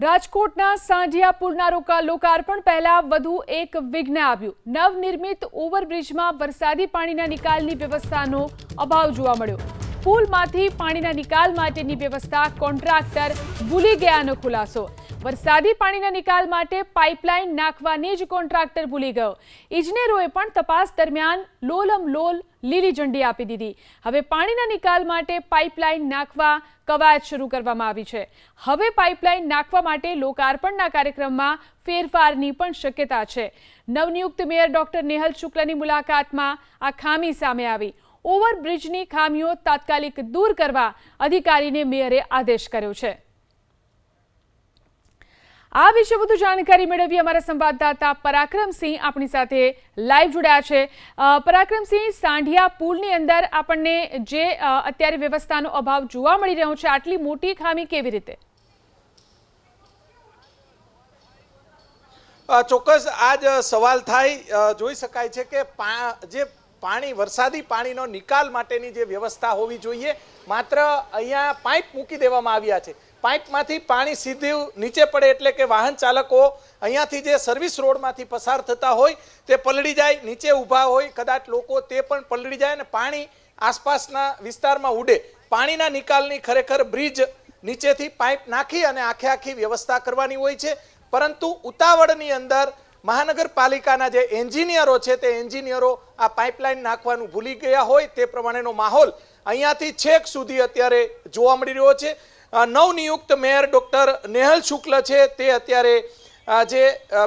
રાજકોટના સાંઢિયા પુલના લોકાર્પણ પહેલા વધુ એક વિઘ્ન આવ્યું। નવનિર્મિત ઓવરબ્રિજમાં વરસાદી પાણીના નિકાલની વ્યવસ્થાનો અભાવ જોવા મળ્યો। પુલમાંથી પાણીના નિકાલ માટેની વ્યવસ્થા કોન્ટ્રાક્ટર ભૂલી ગયાનો ખુલાસો। વરસાદી પાણીના નિકાલ માટે પાઇપલાઇન નાખવાની જ કોન્ટ્રાક્ટર ભૂલી ગયો। ઇજનેરોએ પણ તપાસ દરમિયાન લોલમલોલ લીલી ઝંડી આપી દીધી। હવે પાણીના નિકાલ માટે પાઇપલાઇન નાખવા કવાયત શરૂ કરવામાં આવી છે। હવે પાઇપલાઇન નાખવા માટે લોકાર્પણના કાર્યક્રમમાં ફેરફારની પણ શક્યતા છે। નવનિયુક્ત મેયર ડોક્ટર નેહલ શુક્લની મુલાકાતમાં આ ખામી સામે આવી। ઓવરબ્રિજની ખામીઓ તાત્કાલિક દૂર કરવા અધિકારીને મેયરે આદેશ કર્યો છે। આ વિશે વધુ જાણકારી મેળવી અમારા સંવાદદાતા પરાક્રમસિંહ આપણી સાથે લાઈવ જોડાયા છે। પરાક્રમસિંહ, સાંઢિયા પુલની અંદર આપણને જે અત્યારે વ્યવસ્થાનો અભાવ જોવા મળી રહ્યો છે, આટલી મોટી ખામી કેવી રીતે? ચોક્કસ આ જ સવાલ થાય। જોઈ શકાય છે કે જે વરસાદી પાણીનો નિકાલ માટેની જે વ્યવસ્થા હોવી જોઈએ, માત્ર અહીંયા પાઇપ મૂકી દેવામાં આવ્યા છે। પાઇપમાંથી પાણી સીધું નીચે પડે એટલે કે વાહન ચાલકો અહીંયાથી જે સર્વિસ રોડમાંથી પસાર થતા હોય તે પલળી જાય, નીચે ઊભા હોય કદાચ લોકો તે પણ પલળી જાય અને પાણી આસપાસના વિસ્તારમાં ઉડે। પાણીના નિકાલની ખરેખર બ્રિજ નીચેથી પાઇપ નાખી અને આખી વ્યવસ્થા કરવાની હોય છે, પરંતુ ઉતાવળની અંદર મહાનગરપાલિકાના જે એન્જિનિયરો છે તે એન્જિનિયરો આ પાઇપલાઇન નાખવાનું ભૂલી ગયા હોય તે પ્રમાણેનો માહોલ અહીંયાથી છેક સુધી અત્યારે જોવા મળી રહ્યો છે। નવનિયુક્ત મેયર ડોક્ટર નેહલ શુક્લ છે તે અત્યારે જે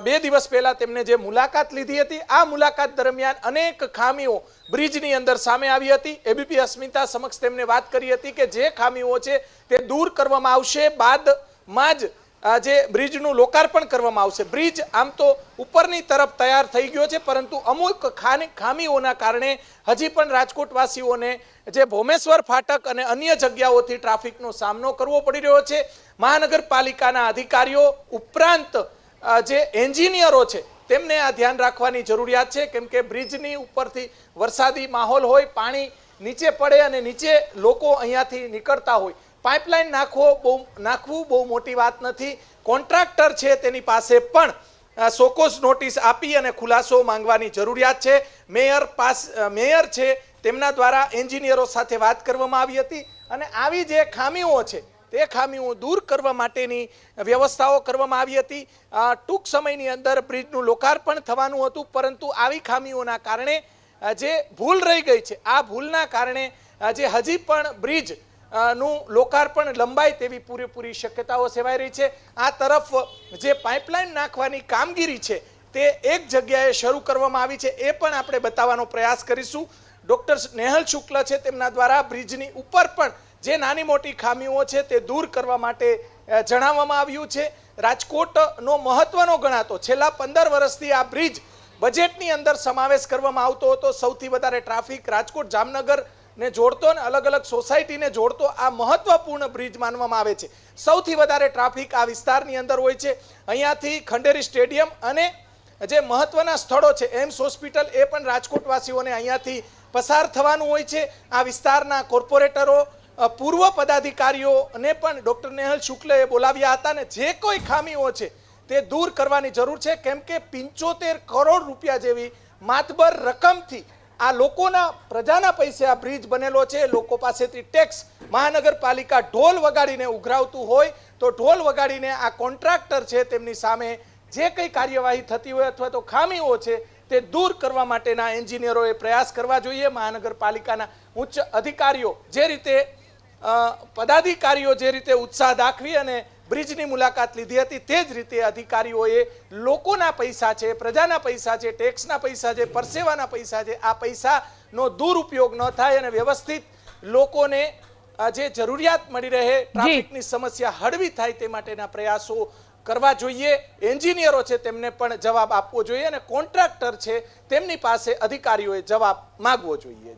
2 દિવસ પહેલા તેમને જે મુલાકાત લીધી હતી, આ મુલાકાત દરમિયાન અનેક ખામીઓ બ્રિજની અંદર સામે આવી હતી। એબીપી અસ્મિતા સમક્ષ તેમને વાત કરી હતી કે જે ખામીઓ છે તે દૂર કરવામાં આવશે, બાદમાં જ જે બ્રિજનું લોકાર્પણ કરવામાં આવશે। બ્રિજ આમ તો ઉપરની તરફ તૈયાર થઈ ગયો છે, પરંતુ અમુક ખામીઓના કારણે હજી પણ રાજકોટવાસીઓને જે ભોમેશ્વર ફાટક અને અન્ય જગ્યાઓથી ટ્રાફિકનો સામનો કરવો પડી રહ્યો છે। મહાનગરપાલિકાના અધિકારીઓ ઉપરાંત જે એન્જિનિયરો છે તેમને આ ધ્યાન રાખવાની જરૂરિયાત છે, કેમ કે બ્રિજની ઉપરથી વરસાદી માહોલ હોય, પાણી નીચે પડે અને નીચે લોકો અહીંયાથી નીકળતા હોય। પાઇપલાઇન નાખવું બહુ મોટી વાત નથી। કોન્ટ્રાક્ટર છે તેની પાસે પણ સોકોઝ નોટિસ આપી અને ખુલાસો માંગવાની જરૂરિયાત છે। મેયર છે તેમના દ્વારા એન્જિનિયરો સાથે વાત કરવામાં આવી હતી અને આવી જે ખામીઓ છે તે ખામીઓ દૂર કરવા માટેની વ્યવસ્થાઓ કરવામાં આવી હતી। ટૂંક સમયની અંદર બ્રિજનું લોકાર્પણ થવાનું હતું, પરંતુ આવી ખામીઓના કારણે જે ભૂલ રહી ગઈ છે, આ ભૂલના કારણે જે હજી પણ બ્રિજ નું લોકાર્પણ લંબાય તેવી પૂરેપૂરી શક્યતાઓ સેવાઈ રહી છે। આ તરફ જે પાઇપલાઇન નાખવાની કામગીરી છે તે એક જગ્યાએ શરૂ કરવામાં આવી છે, એ પણ આપણે બતાવવાનો પ્રયાસ કરીશું। ડોક્ટર નેહલ શુક્લ છે તેમના દ્વારા બ્રિજની ઉપર પણ જે નાની મોટી ખામીઓ છે તે દૂર કરવા માટે જણાવવામાં આવ્યું છે। રાજકોટનો મહત્વનો ગણાતો છેલ્લા 15 વર્ષથી આ બ્રિજ બજેટની અંદર સમાવેશ કરવામાં આવતો હતો। સૌથી વધારે ટ્રાફિક રાજકોટ જામનગર ને જોડતો અને અલગ અલગ સોસાયટીને જોડતો આ મહત્વપૂર્ણ બ્રિજ માનવામાં આવે છે। સૌથી વધારે ટ્રાફિક આ વિસ્તારની અંદર હોય છે। અહીંયાથી ખંડેરી સ્ટેડિયમ અને જે મહત્વના સ્થળો છે, એમ્સ હોસ્પિટલ, એ પણ રાજકોટવાસીઓને અહીંયાથી પસાર થવાનું હોય છે। આ વિસ્તારના કોર્પોરેટરો, પૂર્વ પદાધિકારીઓને પણ ડોક્ટર નેહલ શુક્લએ બોલાવ્યા હતા અને જે કોઈ ખામીઓ છે તે દૂર કરવાની જરૂર છે, કેમ કે 75 કરોડ રૂપિયા જેવી માતબર રકમથી આ લોકોના પ્રજાના પૈસે આ બ્રિજ બનેલો છે। લોકો પાસેથી ટેક્સ મહાનગરપાલિકા ઢોલ વગાડીને ઉઘરાવતું હોય તો ઢોલ વગાડીને આ કોન્ટ્રાક્ટર છે તેમની સામે જે કંઈ કાર્યવાહી થતી હોય અથવા તો ખામીઓ છે તે દૂર કરવા માટેના એન્જિનિયરોએ પ્રયાસ કરવા જોઈએ। મહાનગરપાલિકાના ઉચ્ચ અધિકારીઓ જે રીતે પદાધિકારીઓ જે રીતે ઉત્સાહ દાખવી અને બ્રિજની મુલાકાત લીધી હતી, તે જ રીતે અધિકારીઓએ લોકોના પૈસા છે, પ્રજાના પૈસા છે, ટેક્સના પૈસા છે, પરસેવાના પૈસા છે, આ પૈસાનો દુરુપયોગ ન થાય અને વ્યવસ્થિત લોકોને જે જરૂરિયાત મળી રહે, ટ્રાફિકની સમસ્યા હળવી થાય તે માટેના પ્રયાસો કરવા જોઈએ। એન્જિનિયરો છે તેમને પણ જવાબ આપવો જોઈએ અને કોન્ટ્રાક્ટર છે તેમની પાસે અધિકારીઓએ જવાબ માંગવો જોઈએ।